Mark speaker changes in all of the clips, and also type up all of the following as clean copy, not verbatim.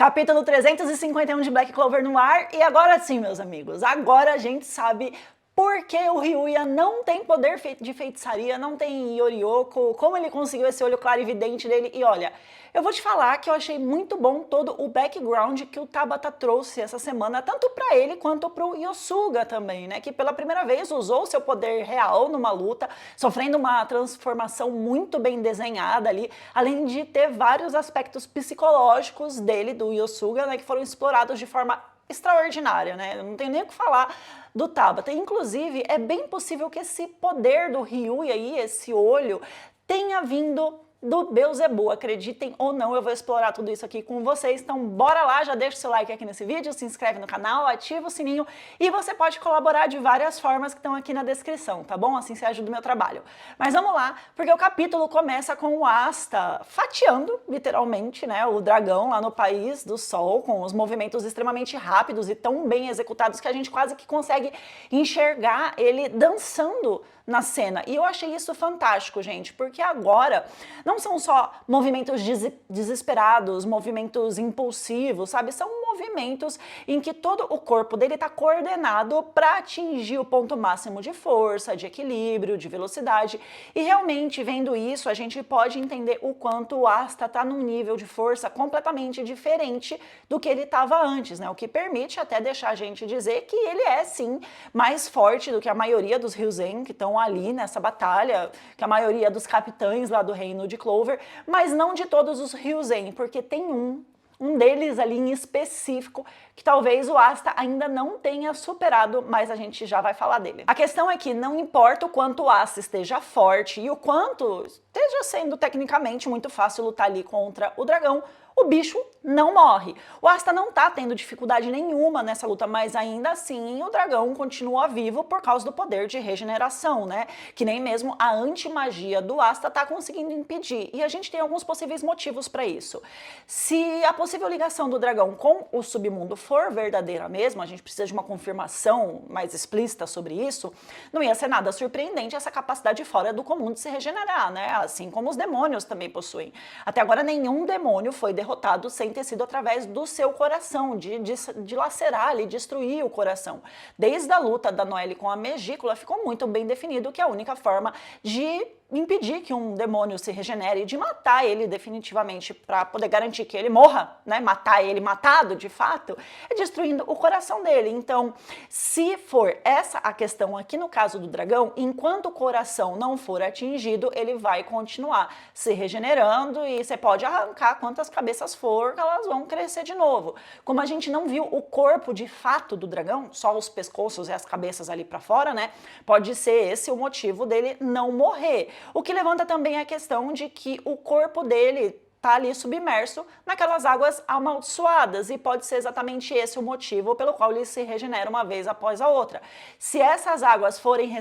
Speaker 1: Capítulo 351 de Black Clover no ar, e agora sim, meus amigos, agora a gente sabe por que o Ryuya não tem poder de feitiçaria, não tem Yoriyoko, como ele conseguiu esse olho clarividente dele, e olha, eu vou te falar que eu achei muito bom todo o background que o Tabata trouxe essa semana, tanto para ele quanto para o Yosuga também, né, que pela primeira vez usou seu poder real numa luta, sofrendo uma transformação muito bem desenhada ali, além de ter vários aspectos psicológicos dele, do Yosuga, né, que foram explorados de forma extraordinária, né? Eu não tenho nem o que falar do Tabata. Inclusive, é bem possível que esse poder do Ryuya aí, esse olho, tenha vindo do Beelzebub, acreditem ou não, eu vou explorar tudo isso aqui com vocês, então bora lá, já deixa o seu like aqui nesse vídeo, se inscreve no canal, ativa o sininho e você pode colaborar de várias formas que estão aqui na descrição, tá bom? Assim você ajuda o meu trabalho. Mas vamos lá, porque o capítulo começa com o Asta fatiando, literalmente, né, o dragão lá no País do Sol, com os movimentos extremamente rápidos e tão bem executados que a gente quase que consegue enxergar ele dançando na cena. E eu achei isso fantástico, gente, porque agora não são só movimentos desesperados, movimentos impulsivos, sabe? São movimentos em que todo o corpo dele está coordenado para atingir o ponto máximo de força, de equilíbrio, de velocidade. E realmente, vendo isso, a gente pode entender o quanto o Asta está num nível de força completamente diferente do que ele estava antes, né? O que permite até deixar a gente dizer que ele é, sim, mais forte do que a maioria dos Ryuzen que estão ali nessa batalha, que a maioria dos capitães lá do reino de Clover, mas não de todos os Ryuzen, porque tem um deles ali em específico que talvez o Asta ainda não tenha superado, mas a gente já vai falar dele. A questão é que não importa o quanto o Asta esteja forte e o quanto esteja sendo tecnicamente muito fácil lutar ali contra o dragão, o bicho não morre. O Asta não tá tendo dificuldade nenhuma nessa luta, mas ainda assim o dragão continua vivo por causa do poder de regeneração, né? Que nem mesmo a anti-magia do Asta tá conseguindo impedir. E a gente tem alguns possíveis motivos para isso. Se a possível ligação do dragão com o submundo for verdadeira mesmo, a gente precisa de uma confirmação mais explícita sobre isso, não ia ser nada surpreendente essa capacidade fora do comum de se regenerar, né? Assim como os demônios também possuem. Até agora nenhum demônio foi derrotado sem ter sido através do seu coração, de lacerar ali, destruir o coração. Desde a luta da Noelle com a Megícula, ficou muito bem definido que a única forma de impedir que um demônio se regenere, de matar ele definitivamente para poder garantir que ele morra, né, matar ele matado de fato, é destruindo o coração dele. Então, se for essa a questão aqui no caso do dragão, enquanto o coração não for atingido, ele vai continuar se regenerando e você pode arrancar quantas cabeças for, que elas vão crescer de novo. Como a gente não viu o corpo de fato do dragão, só os pescoços e as cabeças ali para fora, né, pode ser esse o motivo dele não morrer. O que levanta também a questão de que o corpo dele está ali submerso naquelas águas amaldiçoadas e pode ser exatamente esse o motivo pelo qual ele se regenera uma vez após a outra. Se essas águas forem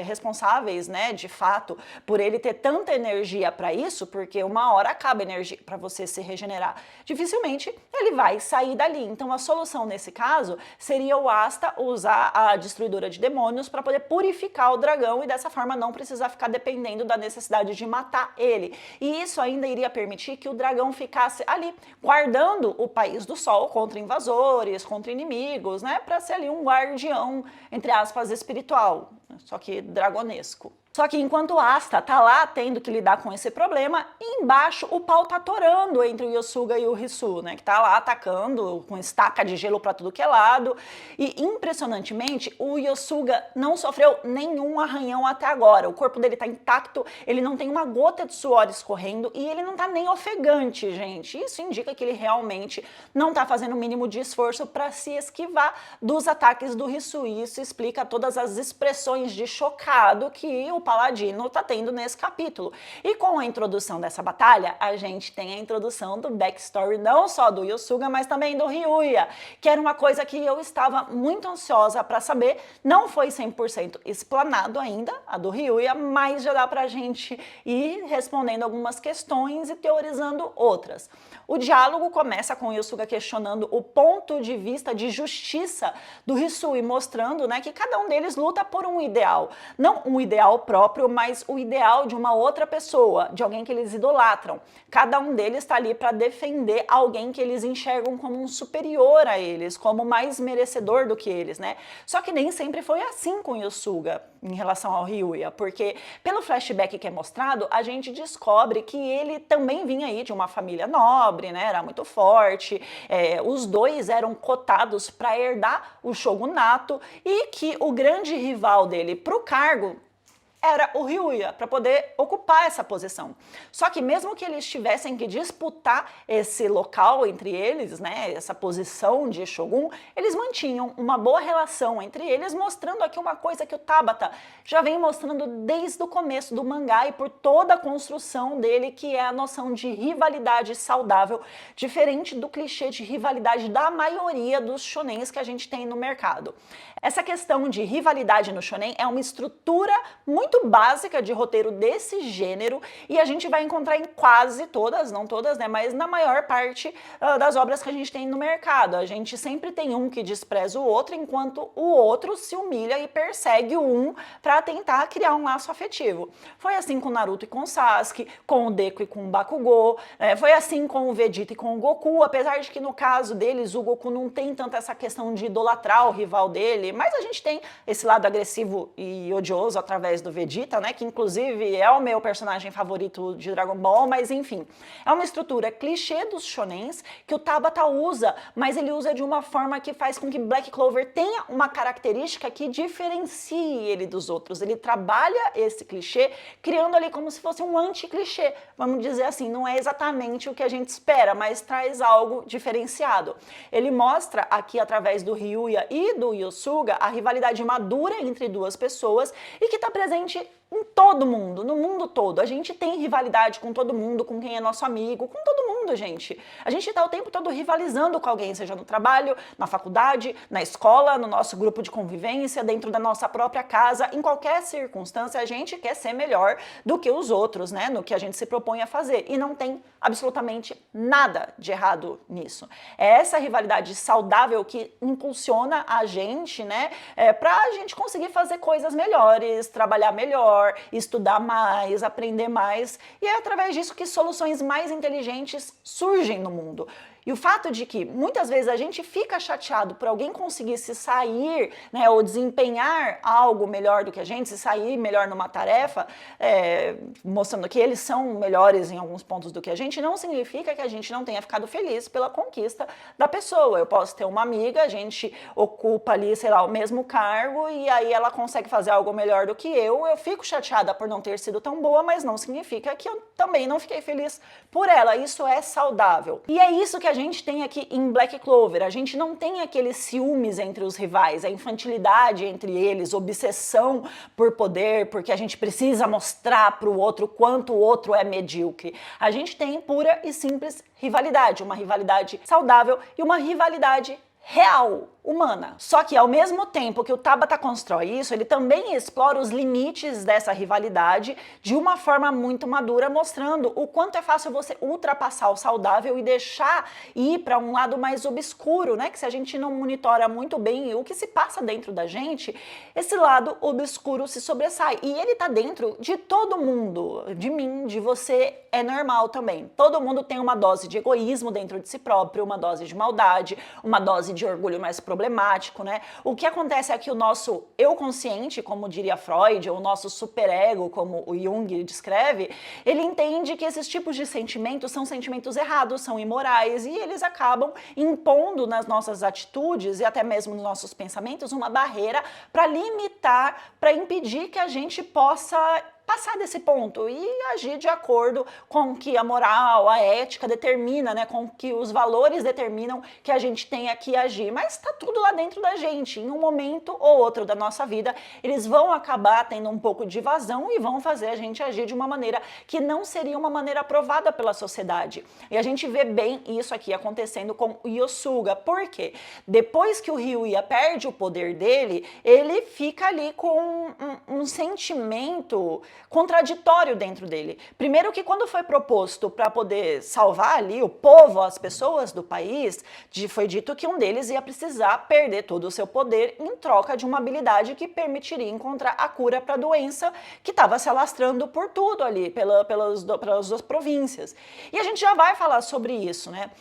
Speaker 1: responsáveis, né, de fato, por ele ter tanta energia para isso, porque uma hora acaba a energia para você se regenerar, dificilmente ele vai sair dali. Então a solução nesse caso seria o Asta usar a destruidora de demônios para poder purificar o dragão e dessa forma não precisar ficar dependendo da necessidade de matar ele. E isso ainda iria permitir que o dragão ficasse ali, guardando o País do Sol contra invasores, contra inimigos, né, para ser ali um guardião, entre aspas, espiritual, só que dragonesco. Só que enquanto o Asta tá lá tendo que lidar com esse problema, embaixo o pau tá torando entre o Yosuga e o Hisu, né, que tá lá atacando com estaca de gelo para tudo que é lado. E impressionantemente, o Yosuga não sofreu nenhum arranhão até agora. O corpo dele tá intacto, ele não tem uma gota de suor escorrendo e ele não tá nem ofegante, gente. Isso indica que ele realmente não tá fazendo o mínimo de esforço para se esquivar dos ataques do Hisu. E isso explica todas as expressões de chocado que o Paladino tá tendo nesse capítulo. E com a introdução dessa batalha, a gente tem a introdução do backstory não só do Yosuga, mas também do Ryuya, que era uma coisa que eu estava muito ansiosa para saber. Não foi 100% explanado ainda, a do Ryuya, mas já dá pra gente ir respondendo algumas questões e teorizando outras. O diálogo começa com o Yosuga questionando o ponto de vista de justiça do Hisui, mostrando, né, que cada um deles luta por um ideal. Não um ideal próprio, mas o ideal de uma outra pessoa, de alguém que eles idolatram. Cada um deles está ali para defender alguém que eles enxergam como um superior a eles, como mais merecedor do que eles, né? Só que nem sempre foi assim com Yosuga em relação ao Ryuya, porque pelo flashback que é mostrado, a gente descobre que ele também vinha aí de uma família nobre, né? Era muito forte, os dois eram cotados para herdar o shogunato e que o grande rival dele para o cargo era o Ryuya, para poder ocupar essa posição. Só que mesmo que eles tivessem que disputar esse local entre eles, né, essa posição de Shogun, eles mantinham uma boa relação entre eles, mostrando aqui uma coisa que o Tabata já vem mostrando desde o começo do mangá e por toda a construção dele, que é a noção de rivalidade saudável, diferente do clichê de rivalidade da maioria dos shonens que a gente tem no mercado. Essa questão de rivalidade no shonen é uma estrutura muito básica de roteiro desse gênero e a gente vai encontrar em quase todas, não todas, né, mas na maior parte das obras que a gente tem no mercado. A gente sempre tem um que despreza o outro, enquanto o outro se humilha e persegue um para tentar criar um laço afetivo. Foi assim com Naruto e com Sasuke, com o Deku e com o Bakugou, foi assim com o Vegeta e com o Goku, apesar de que no caso deles o Goku não tem tanto essa questão de idolatrar o rival dele, mas a gente tem esse lado agressivo e odioso através do Vegeta, né, que inclusive é o meu personagem favorito de Dragon Ball, mas enfim, é uma estrutura clichê dos shonens que o Tabata usa, mas ele usa de uma forma que faz com que Black Clover tenha uma característica que diferencie ele dos outros. Ele trabalha esse clichê criando ali como se fosse um anti-clichê, vamos dizer assim, não é exatamente o que a gente espera, mas traz algo diferenciado. Ele mostra aqui através do Ryuya e do Yosuga a rivalidade madura entre duas pessoas e que está presente em todo mundo, no mundo todo. A gente tem rivalidade com todo mundo, com quem é nosso amigo, com todo mundo, gente. A gente tá o tempo todo rivalizando com alguém, seja no trabalho, na faculdade, na escola, no nosso grupo de convivência, dentro da nossa própria casa. Em qualquer circunstância, a gente quer ser melhor do que os outros, né? No que a gente se propõe a fazer. E não tem absolutamente nada de errado nisso. É essa rivalidade saudável que impulsiona a gente, né? Pra gente conseguir fazer coisas melhores, trabalhar melhor, estudar mais, aprender mais, e é através disso que soluções mais inteligentes surgem no mundo. E o fato de que muitas vezes a gente fica chateado por alguém conseguir se sair, né, ou desempenhar algo melhor do que a gente, se sair melhor numa tarefa, mostrando que eles são melhores em alguns pontos do que a gente, não significa que a gente não tenha ficado feliz pela conquista da pessoa. Eu posso ter uma amiga, a gente ocupa ali, sei lá, o mesmo cargo e aí ela consegue fazer algo melhor do que eu fico chateada por não ter sido tão boa, mas não significa que eu também não fiquei feliz por ela. Isso é saudável. E é isso que a gente tem aqui em Black Clover. A gente não tem aqueles ciúmes entre os rivais, a infantilidade entre eles, obsessão por poder, porque a gente precisa mostrar para o outro quanto o outro é medíocre. A gente tem pura e simples rivalidade, uma rivalidade saudável e uma rivalidade real, humana. Só que ao mesmo tempo que o Tabata constrói isso, ele também explora os limites dessa rivalidade de uma forma muito madura, mostrando o quanto é fácil você ultrapassar o saudável e deixar ir para um lado mais obscuro, né? Que se a gente não monitora muito bem o que se passa dentro da gente, esse lado obscuro se sobressai. E ele tá dentro de todo mundo, de mim, de você, é normal também. Todo mundo tem uma dose de egoísmo dentro de si próprio, uma dose de maldade, uma dose de orgulho mais problemático, né? O que acontece é que o nosso eu consciente, como diria Freud, ou o nosso superego, como o Jung descreve, ele entende que esses tipos de sentimentos são sentimentos errados, são imorais, e eles acabam impondo nas nossas atitudes e até mesmo nos nossos pensamentos uma barreira para limitar, para impedir que a gente possa passar desse ponto e agir de acordo com o que a moral, a ética determina, né, com o que os valores determinam que a gente tenha que agir. Mas está tudo lá dentro da gente. Em um momento ou outro da nossa vida, eles vão acabar tendo um pouco de vazão e vão fazer a gente agir de uma maneira que não seria uma maneira aprovada pela sociedade. E a gente vê bem isso aqui acontecendo com o Yosuga. Por quê? Depois que o Ryuya perde o poder dele, ele fica ali com um sentimento contraditório dentro dele. Primeiro que quando foi proposto para poder salvar ali o povo, as pessoas do país, foi dito que um deles ia precisar perder todo o seu poder em troca de uma habilidade que permitiria encontrar a cura para a doença que estava se alastrando por tudo ali, pelas duas províncias. E a gente já vai falar sobre isso, né?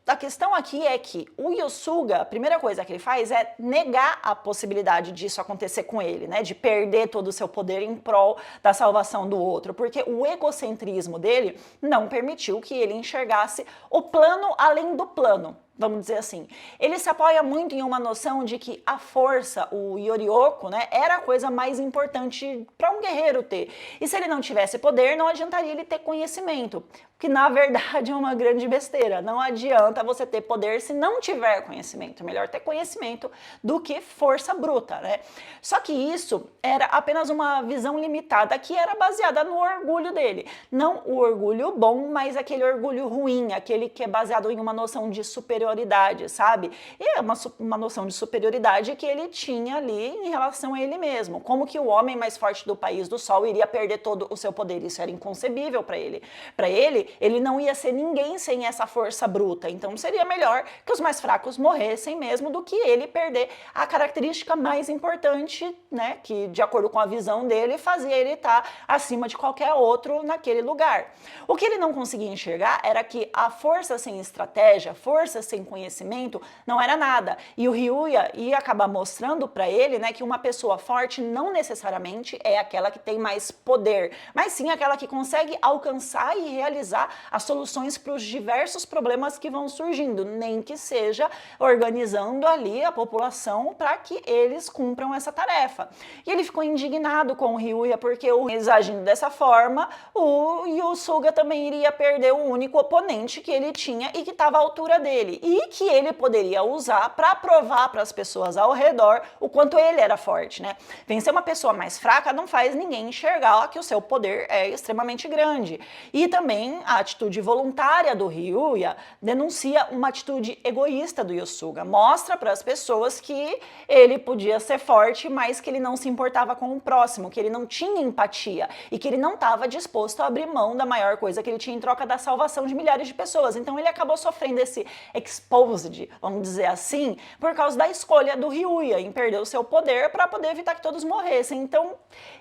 Speaker 1: A questão aqui é que o Yosuga, a primeira coisa que ele faz é negar a possibilidade disso acontecer com ele, né? De perder todo o seu poder em prol da salvação do outro, porque o egocentrismo dele não permitiu que ele enxergasse o plano além do plano. Vamos dizer assim, ele se apoia muito em uma noção de que a força, o Yoriyoko, né, era a coisa mais importante para um guerreiro ter. E se ele não tivesse poder, não adiantaria ele ter conhecimento, que na verdade é uma grande besteira. Não adianta você ter poder se não tiver conhecimento. Melhor ter conhecimento do que força bruta, né? Só que isso era apenas uma visão limitada que era baseada no orgulho dele. Não o orgulho bom, mas aquele orgulho ruim, aquele que é baseado em uma noção de superioridade, sabe? E é uma noção de superioridade que ele tinha ali em relação a ele mesmo. Como que o homem mais forte do país do Sol iria perder todo o seu poder? Isso era inconcebível para ele. Para ele não ia ser ninguém sem essa força bruta. Então seria melhor que os mais fracos morressem mesmo do que ele perder a característica mais importante, né? Que de acordo com a visão dele fazia ele estar acima de qualquer outro naquele lugar. O que ele não conseguia enxergar era que a força sem estratégia, força sem conhecimento, não era nada. E o Ryuya ia acabar mostrando para ele, né, que uma pessoa forte não necessariamente é aquela que tem mais poder, mas sim aquela que consegue alcançar e realizar as soluções para os diversos problemas que vão surgindo, nem que seja organizando ali a população para que eles cumpram essa tarefa. E ele ficou indignado com o Ryuya porque eles agindo dessa forma, o Yosuga também iria perder o único oponente que ele tinha e que estava à altura dele, e que ele poderia usar para provar para as pessoas ao redor o quanto ele era forte, né? Vencer uma pessoa mais fraca não faz ninguém enxergar que o seu poder é extremamente grande. E também a atitude voluntária do Ryuya denuncia uma atitude egoísta do Yosuga. Mostra para as pessoas que ele podia ser forte, mas que ele não se importava com o próximo, que ele não tinha empatia e que ele não estava disposto a abrir mão da maior coisa que ele tinha em troca da salvação de milhares de pessoas. Então ele acabou sofrendo esse exposed, vamos dizer assim, por causa da escolha do Ryuya em perder o seu poder para poder evitar que todos morressem. Então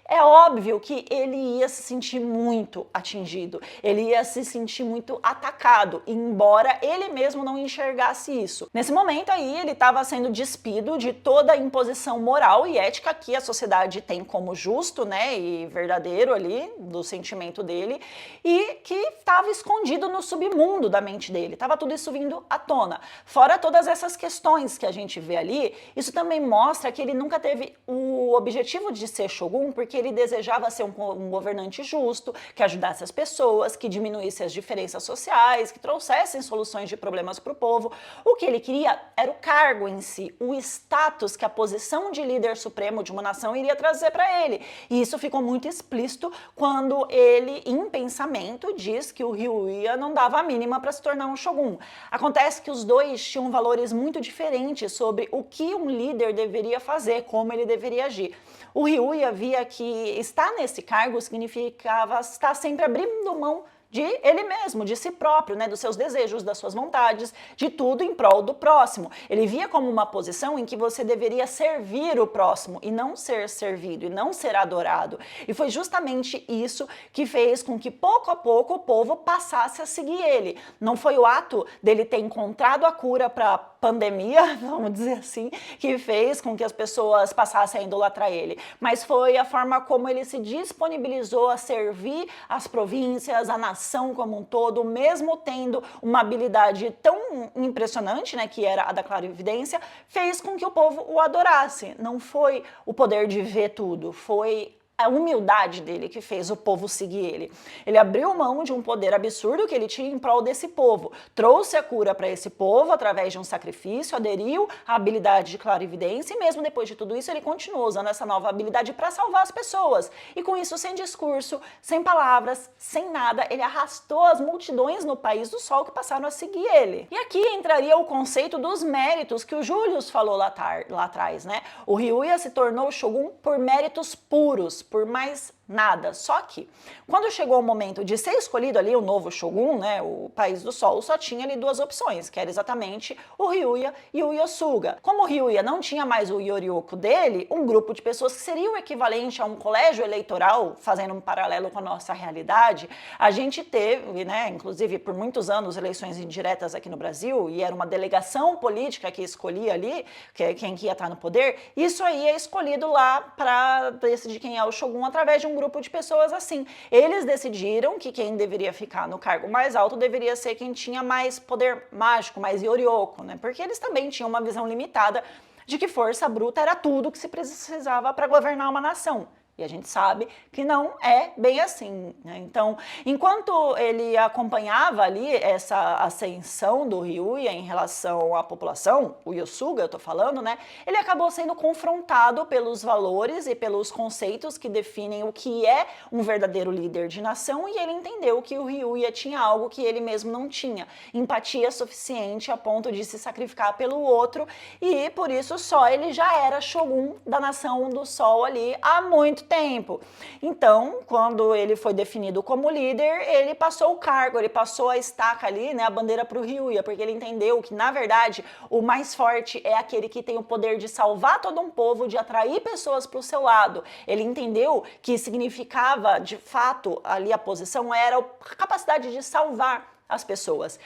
Speaker 1: é óbvio que ele ia se sentir muito atingido, ele ia se sentir muito atacado, embora ele mesmo não enxergasse isso. Nesse momento aí, ele estava sendo despido de toda a imposição moral e ética que a sociedade tem como justo, né, e verdadeiro ali, do sentimento dele, e que estava escondido no submundo da mente dele. Estava tudo isso vindo à tona. Fora todas essas questões que a gente vê ali, isso também mostra que ele nunca teve o objetivo de ser Shogun, porque ele desejava ser um governante justo, que ajudasse as pessoas, que diminuísse as diferenças sociais, que trouxessem soluções de problemas para o povo. O que ele queria era o cargo em si, o status que a posição de líder supremo de uma nação iria trazer para ele. E isso ficou muito explícito quando ele, em pensamento, diz que o Ryuya não dava a mínima para se tornar um shogun. Acontece que os dois tinham valores muito diferentes sobre o que um líder deveria fazer, como ele deveria agir. O Ryuya via que estar nesse cargo significava estar sempre abrindo mão de ele mesmo, de si próprio, né, dos seus desejos, das suas vontades, de tudo em prol do próximo. Ele via como uma posição em que você deveria servir o próximo e não ser servido, e não ser adorado. E foi justamente isso que fez com que pouco a pouco o povo passasse a seguir ele. Não foi o ato dele ter encontrado a cura para a pandemia, vamos dizer assim, que fez com que as pessoas passassem a idolatrar ele, mas foi a forma como ele se disponibilizou a servir as províncias, a nação como um todo, mesmo tendo uma habilidade tão impressionante, né, que era a da clarividência, fez com que o povo o adorasse. Não foi o poder de ver tudo, foi a humildade dele que fez o povo seguir ele. Ele abriu mão de um poder absurdo que ele tinha em prol desse povo, trouxe a cura para esse povo através de um sacrifício, aderiu à habilidade de clarividência e mesmo depois de tudo isso ele continuou usando essa nova habilidade para salvar as pessoas. E com isso, sem discurso, sem palavras, sem nada, ele arrastou as multidões no país do Sol que passaram a seguir ele. E aqui entraria o conceito dos méritos que o Julius falou lá atrás, né? O Ryuya se tornou Shogun por méritos puros, por mais nada. Só que, quando chegou o momento de ser escolhido ali o novo Shogun, né, o País do Sol, só tinha ali duas opções, que era exatamente o Ryuya e o Iesuga. Como o Ryuya não tinha mais o Yorioku dele, um grupo de pessoas que seria o equivalente a um colégio eleitoral, fazendo um paralelo com a nossa realidade, a gente teve, né, inclusive por muitos anos, eleições indiretas aqui no Brasil, e era uma delegação política que escolhia ali quem que ia estar no poder. Isso aí é escolhido lá para decidir quem é o Shogun através de um grupo de pessoas assim. Eles decidiram que quem deveria ficar no cargo mais alto deveria ser quem tinha mais poder mágico, mais Yorioku, né? Porque eles também tinham uma visão limitada de que força bruta era tudo que se precisava para governar uma nação. E a gente sabe que não é bem assim, né? Então, enquanto ele acompanhava ali essa ascensão do Ryuya em relação à população, o Iesuga, eu tô falando, né? Ele acabou sendo confrontado pelos valores e pelos conceitos que definem o que é um verdadeiro líder de nação, e ele entendeu que o Ryuya tinha algo que ele mesmo não tinha, empatia suficiente a ponto de se sacrificar pelo outro, e por isso só ele já era Shogun da Nação do Sol ali há muito tempo. Então, quando ele foi definido como líder, ele passou o cargo, ele passou a estaca ali, né, a bandeira para o Ryuya, porque ele entendeu que, na verdade, o mais forte é aquele que tem o poder de salvar todo um povo, de atrair pessoas para o seu lado. Ele entendeu que significava, de fato, ali a posição era a capacidade de salvar as pessoas.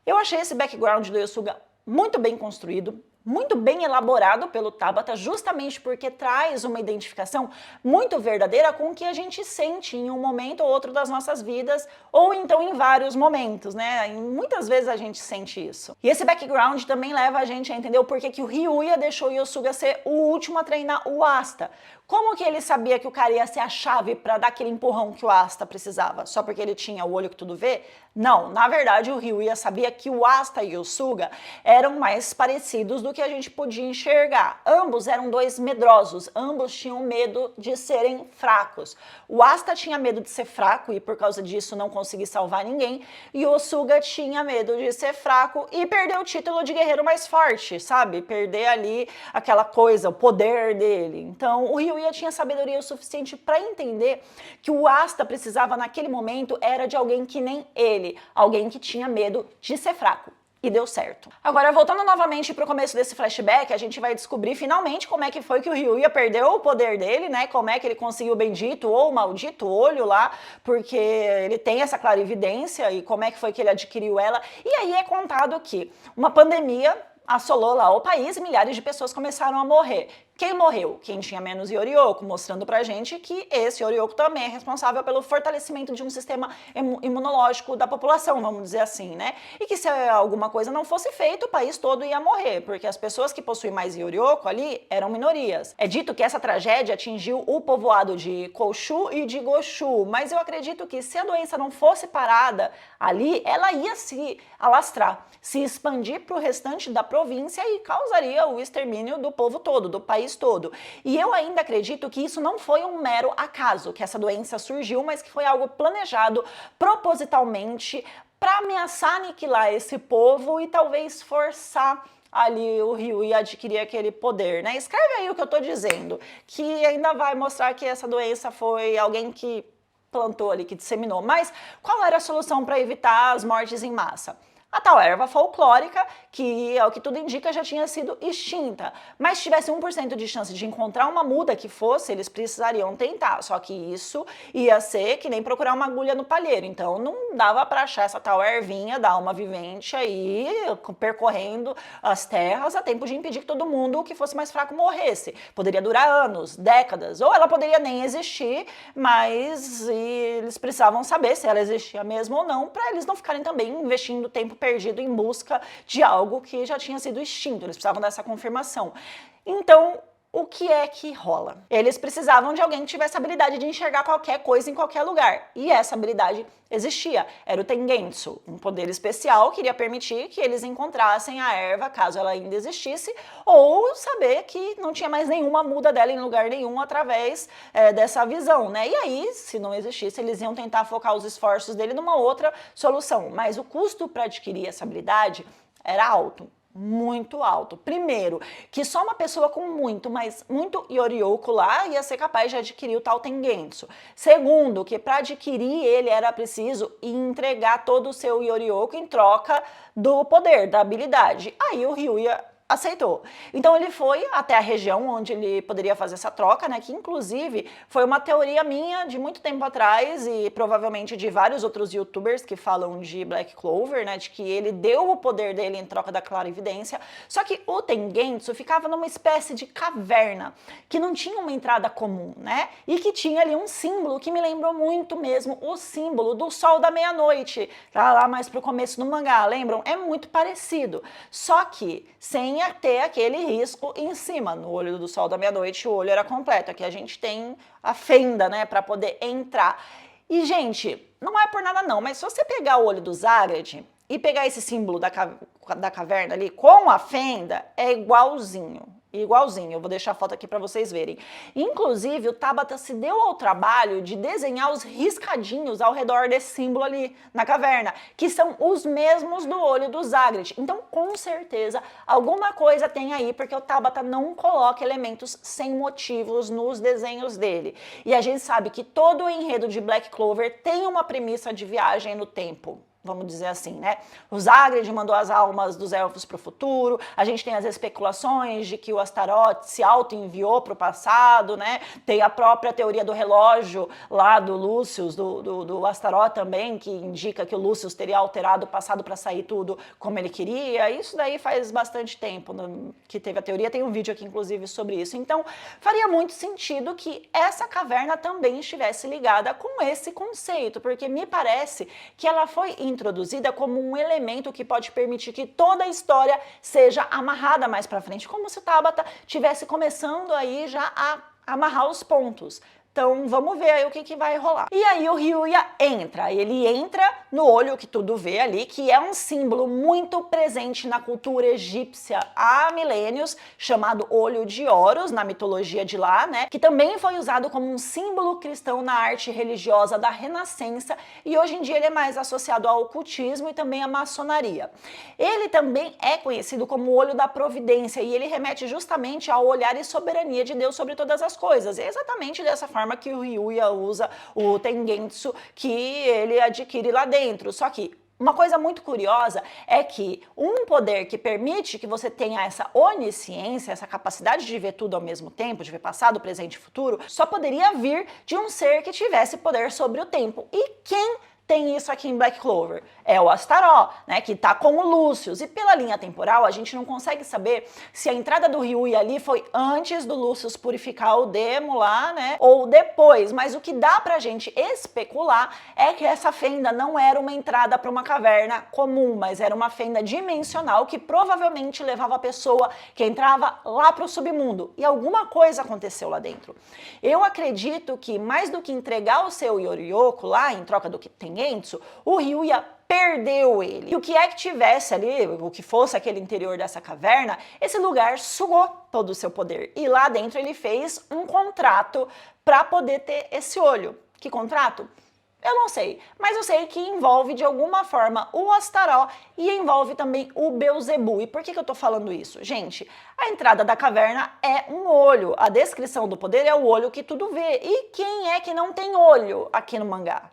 Speaker 1: Eu achei esse background do Iesuga muito bem construído, muito bem elaborado pelo Tabata, justamente porque traz uma identificação muito verdadeira com o que a gente sente em um momento ou outro das nossas vidas, ou então em vários momentos, né? E muitas vezes a gente sente isso. E esse background também leva a gente a entender o porquê que o Ryuya deixou o Iesuga ser o último a treinar o Asta. Como que ele sabia que o cara ia ser a chave para dar aquele empurrão que o Asta precisava? Só porque ele tinha o olho que tudo vê? Não, na verdade o Ryuya sabia que o Asta e o Suga eram mais parecidos do que a gente podia enxergar. Ambos eram dois medrosos, ambos tinham medo de serem fracos. O Asta tinha medo de ser fraco e por causa disso não conseguir salvar ninguém, e o Suga tinha medo de ser fraco e perder o título de guerreiro mais forte, sabe? Perder ali aquela coisa, o poder dele. Então o Ryuya tinha sabedoria o suficiente para entender que o Asta precisava naquele momento era de alguém que nem ele, alguém que tinha medo de ser fraco. E deu certo. Agora, voltando novamente para o começo desse flashback, a gente vai descobrir finalmente como é que foi que o Ryuya perdeu o poder dele, né? Como é que ele conseguiu o bendito ou maldito olho lá, porque ele tem essa clarividência, e como é que foi que ele adquiriu ela. E aí é contado que uma pandemia assolou lá o país e milhares de pessoas começaram a morrer. Quem morreu? Quem tinha menos Yorioku, mostrando pra gente que esse Yorioku também é responsável pelo fortalecimento de um sistema imunológico da população, vamos dizer assim, né? E que se alguma coisa não fosse feita, o país todo ia morrer, porque as pessoas que possuem mais Yorioku ali eram minorias. É dito que essa tragédia atingiu o povoado de Koshu e de Goshu, mas eu acredito que se a doença não fosse parada ali, ela ia se alastrar, se expandir para o restante da província e causaria o extermínio do povo todo, do país todo. E eu ainda acredito que isso não foi um mero acaso, que essa doença surgiu, mas que foi algo planejado propositalmente para ameaçar aniquilar esse povo e talvez forçar ali o Ryuya adquirir aquele poder, né? Escreve aí o que eu tô dizendo, que ainda vai mostrar que essa doença foi alguém que plantou ali, que disseminou. Mas qual era a solução para evitar as mortes em massa? A tal erva folclórica, que, ao que tudo indica, já tinha sido extinta. Mas se tivesse 1% de chance de encontrar uma muda que fosse, eles precisariam tentar. Só que isso ia ser que nem procurar uma agulha no palheiro. Então não dava para achar essa tal ervinha, dar uma vivente aí, percorrendo as terras a tempo de impedir que todo mundo que fosse mais fraco morresse. Poderia durar anos, décadas, ou ela poderia nem existir, mas eles precisavam saber se ela existia mesmo ou não, para eles não ficarem também investindo tempo perdido em busca de algo que já tinha sido extinto. Eles precisavam dessa confirmação. Então, o que é que rola? Eles precisavam de alguém que tivesse a habilidade de enxergar qualquer coisa em qualquer lugar. E essa habilidade existia. Era o Tengensu, um poder especial que iria permitir que eles encontrassem a erva, caso ela ainda existisse, ou saber que não tinha mais nenhuma muda dela em lugar nenhum através dessa visão, né? E aí, se não existisse, eles iam tentar focar os esforços dele numa outra solução. Mas o custo para adquirir essa habilidade era alto. Muito alto. Primeiro, que só uma pessoa com muito Yoriyoko lá ia ser capaz de adquirir o tal Tengensu. Segundo, que para adquirir ele era preciso entregar todo o seu Yoriyoko em troca do poder, da habilidade. Aí o Ryuya aceitou. Então ele foi até a região onde ele poderia fazer essa troca, né? Que inclusive foi uma teoria minha de muito tempo atrás e provavelmente de vários outros youtubers que falam de Black Clover, né? De que ele deu o poder dele em troca da clarividência. Só que o Tengensu ficava numa espécie de caverna que não tinha uma entrada comum, né? E que tinha ali um símbolo que me lembrou muito mesmo o símbolo do Sol da Meia-Noite. Tá lá mais pro começo do mangá, lembram? É muito parecido. Só que sem ter aquele risco em cima. No olho do Sol da Meia-Noite, o olho era completo. Aqui a gente tem a fenda, né, para poder entrar. E, gente, não é por nada não, mas se você pegar o olho do Zagreus e pegar esse símbolo da caverna ali com a fenda, é igualzinho. Igualzinho, eu vou deixar a foto aqui para vocês verem. Inclusive, o Tabata se deu ao trabalho de desenhar os riscadinhos ao redor desse símbolo ali na caverna, que são os mesmos do olho do Zagreus. Então, com certeza, alguma coisa tem aí, porque o Tabata não coloca elementos sem motivos nos desenhos dele. E a gente sabe que todo o enredo de Black Clover tem uma premissa de viagem no tempo. Vamos dizer assim, né? O Zagreus mandou as almas dos elfos para o futuro, a gente tem as especulações de que o Astaroth se auto-enviou para o passado, né? Tem a própria teoria do relógio lá do Lucius, do Astaroth também, que indica que o Lucius teria alterado o passado para sair tudo como ele queria. Isso daí faz bastante tempo que teve a teoria, tem um vídeo aqui inclusive sobre isso. Então, faria muito sentido que essa caverna também estivesse ligada com esse conceito, porque me parece que ela foi introduzida como um elemento que pode permitir que toda a história seja amarrada mais para frente, como se o Tabata tivesse começando aí já a amarrar os pontos. Então, vamos ver aí o que vai rolar. E aí o Ryuya entra, ele entra no olho que tudo vê ali, que é um símbolo muito presente na cultura egípcia há milênios, chamado olho de Horus, na mitologia de lá, né? Que também foi usado como um símbolo cristão na arte religiosa da Renascença, e hoje em dia ele é mais associado ao ocultismo e também à maçonaria. Ele também é conhecido como o olho da providência, e ele remete justamente ao olhar e soberania de Deus sobre todas as coisas. É exatamente dessa forma que o Ryuya usa o Tengensu que ele adquire lá dentro. Só que uma coisa muito curiosa é que um poder que permite que você tenha essa onisciência, essa capacidade de ver tudo ao mesmo tempo, de ver passado, presente e futuro, só poderia vir de um ser que tivesse poder sobre o tempo. E quem tem isso aqui em Black Clover? É o Astaroth, né, que tá com o Lucius. E pela linha temporal, a gente não consegue saber se a entrada do Ryuya ali foi antes do Lucius purificar o demo lá, né, ou depois. Mas o que dá pra gente especular é que essa fenda não era uma entrada para uma caverna comum, mas era uma fenda dimensional que provavelmente levava a pessoa que entrava lá pro submundo. E alguma coisa aconteceu lá dentro. Eu acredito que mais do que entregar o seu Yoriyoko lá em troca do que tem o Ryuya perdeu ele. E o que é que tivesse ali, o que fosse aquele interior dessa caverna, esse lugar sugou todo o seu poder. E lá dentro ele fez um contrato para poder ter esse olho. Que contrato? Eu não sei, mas eu sei que envolve de alguma forma o Astaroth e envolve também o Beelzebub. E por que eu tô falando isso? Gente, a entrada da caverna é um olho. A descrição do poder é o olho que tudo vê. E quem é que não tem olho aqui no mangá?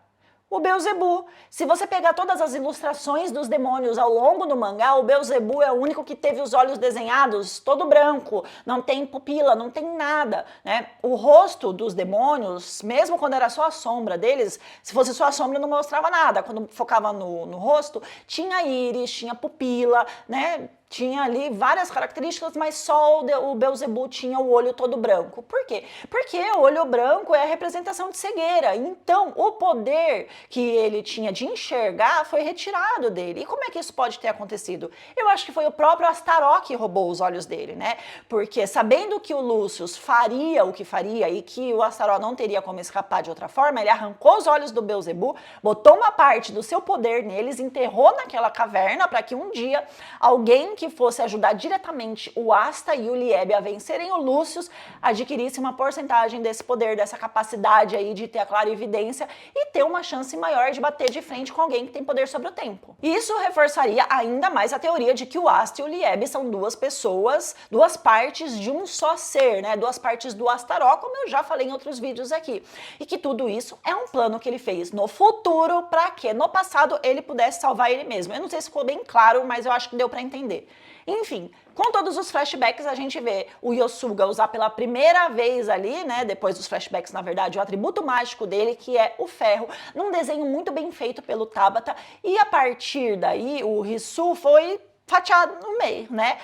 Speaker 1: O Beelzebub. Se você pegar todas as ilustrações dos demônios ao longo do mangá, o Beelzebub é o único que teve os olhos desenhados todo branco, não tem pupila, não tem nada, né? O rosto dos demônios, mesmo quando era só a sombra deles, se fosse só a sombra não mostrava nada. Quando focava no rosto, tinha íris, tinha pupila, né? Tinha ali várias características, mas só o Beelzebub tinha o olho todo branco. Por quê? Porque o olho branco é a representação de cegueira. Então, o poder que ele tinha de enxergar foi retirado dele. E como é que isso pode ter acontecido? Eu acho que foi o próprio Astaroth que roubou os olhos dele, né? Porque sabendo que o Lucius faria o que faria e que o Astaroth não teria como escapar de outra forma, ele arrancou os olhos do Beelzebub, botou uma parte do seu poder neles, enterrou naquela caverna para que um dia alguém que fosse ajudar diretamente o Asta e o Lieb a vencerem o Lucius, adquirisse uma porcentagem desse poder, dessa capacidade aí de ter a clarividência e ter uma chance maior de bater de frente com alguém que tem poder sobre o tempo. E isso reforçaria ainda mais a teoria de que o Asta e o Lieb são duas pessoas, duas partes de um só ser, né? Duas partes do Astaró, como eu já falei em outros vídeos aqui. E que tudo isso é um plano que ele fez no futuro para que no passado ele pudesse salvar ele mesmo. Eu não sei se ficou bem claro, mas eu acho que deu para entender. Enfim, com todos os flashbacks a gente vê o Yosuga usar pela primeira vez ali, né, depois dos flashbacks, na verdade, o atributo mágico dele, que é o ferro, num desenho muito bem feito pelo Tabata, e a partir daí o Hisu foi fatiado no meio, né,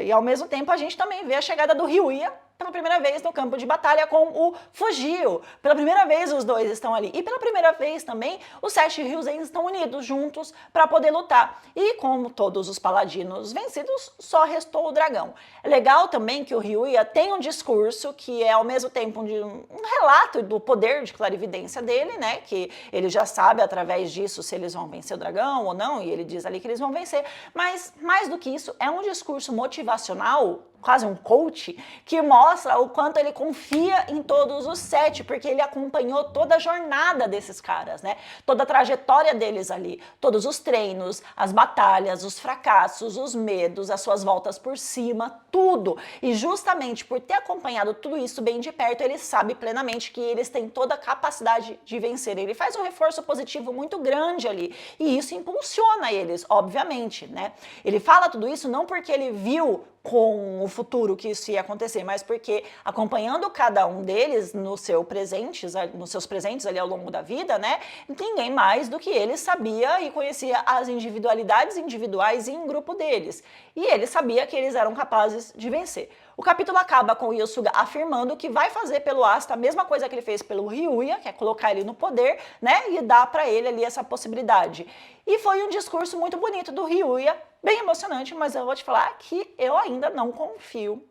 Speaker 1: e ao mesmo tempo a gente também vê a chegada do Ryuya pela primeira vez no campo de batalha com o Fujio. Pela primeira vez os dois estão ali. E pela primeira vez também os 7 Ryuzen estão unidos juntos para poder lutar. E como todos os paladinos vencidos, só restou o dragão. É legal também que o Ryuya tem um discurso que é ao mesmo tempo um relato do poder de clarividência dele, né? Que ele já sabe através disso se eles vão vencer o dragão ou não, e ele diz ali que eles vão vencer. Mas mais do que isso, é um discurso motivacional, quase um coach, que mostra o quanto ele confia em todos os 7, porque ele acompanhou toda a jornada desses caras, né? Toda a trajetória deles ali, todos os treinos, as batalhas, os fracassos, os medos, as suas voltas por cima, tudo. E justamente por ter acompanhado tudo isso bem de perto, ele sabe plenamente que eles têm toda a capacidade de vencer. Ele faz um reforço positivo muito grande ali, e isso impulsiona eles, obviamente, né? Ele fala tudo isso não porque ele viu com o futuro que isso ia acontecer, mas porque acompanhando cada um deles nos seus presentes ali ao longo da vida, né, ninguém mais do que ele sabia e conhecia as individualidades individuais em grupo deles. E ele sabia que eles eram capazes de vencer. O capítulo acaba com o Yosuga afirmando que vai fazer pelo Asta a mesma coisa que ele fez pelo Ryuya, que é colocar ele no poder, né, e dar para ele ali essa possibilidade. E foi um discurso muito bonito do Ryuya, bem emocionante, mas eu vou te falar que eu ainda não confio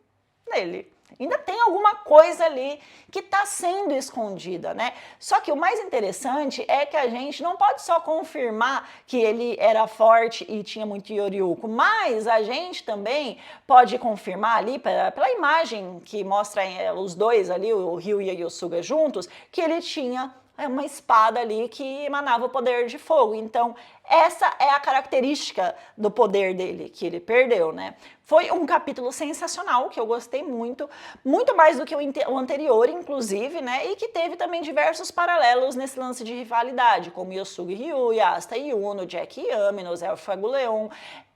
Speaker 1: nele. Ainda tem alguma coisa ali que está sendo escondida, né? Só que o mais interessante é que a gente não pode só confirmar que ele era forte e tinha muito Yoryuko, mas a gente também pode confirmar ali, pela imagem que mostra os dois ali, o Ryuya e o Yosuga juntos, que ele tinha uma espada ali que emanava o poder de fogo. Então, essa é a característica do poder dele, que ele perdeu, né? Foi um capítulo sensacional, que eu gostei muito, muito mais do que o anterior, inclusive, né? E que teve também diversos paralelos nesse lance de rivalidade, como Yosuga e Ryuya, Asta e Yuno, Jack e Yami, Nozel e Fuegoleon.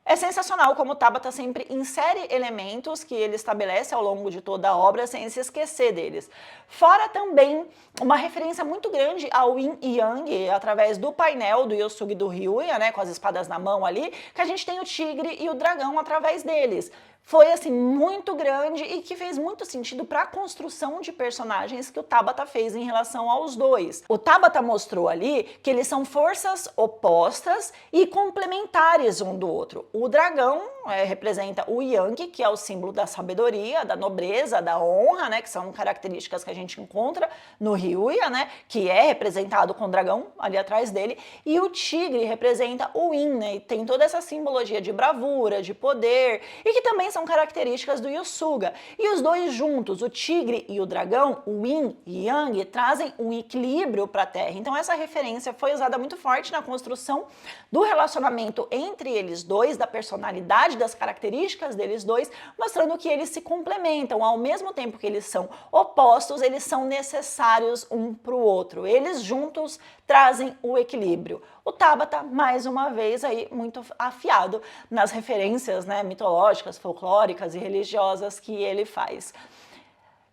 Speaker 1: É sensacional como o Tabata sempre insere elementos que ele estabelece ao longo de toda a obra sem se esquecer deles. Fora também uma referência muito grande ao Yin e Yang, através do painel do Yosuga e do Ryuya, né, com as espadas na mão ali, que a gente tem o tigre e o dragão através deles. Foi, assim, muito grande e que fez muito sentido para a construção de personagens que o Tabata fez em relação aos dois. O Tabata mostrou ali que eles são forças opostas e complementares um do outro. O dragão representa o Yang, que é o símbolo da sabedoria, da nobreza, da honra, né, que são características que a gente encontra no Ryuya, né, que é representado com o dragão ali atrás dele, e o tigre representa o Yin, né, e tem toda essa simbologia de bravura, de poder, e que também são características do Yosuga. E os dois juntos, o tigre e o dragão, o Yin e Yang, trazem um equilíbrio para a Terra. Então essa referência foi usada muito forte na construção do relacionamento entre eles dois, da personalidade, das características deles dois, mostrando que eles se complementam. Ao mesmo tempo que eles são opostos, eles são necessários um para o outro. Eles juntos trazem o equilíbrio. O Tabata, mais uma vez, aí muito afiado nas referências, né, mitológicas, folclóricas e religiosas que ele faz.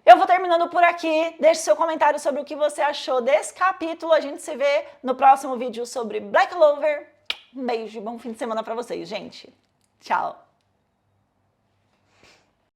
Speaker 1: Eu vou terminando por aqui. Deixe seu comentário sobre o que você achou desse capítulo. A gente se vê no próximo vídeo sobre Black Clover. Um beijo e bom fim de semana para vocês, gente. Tchau!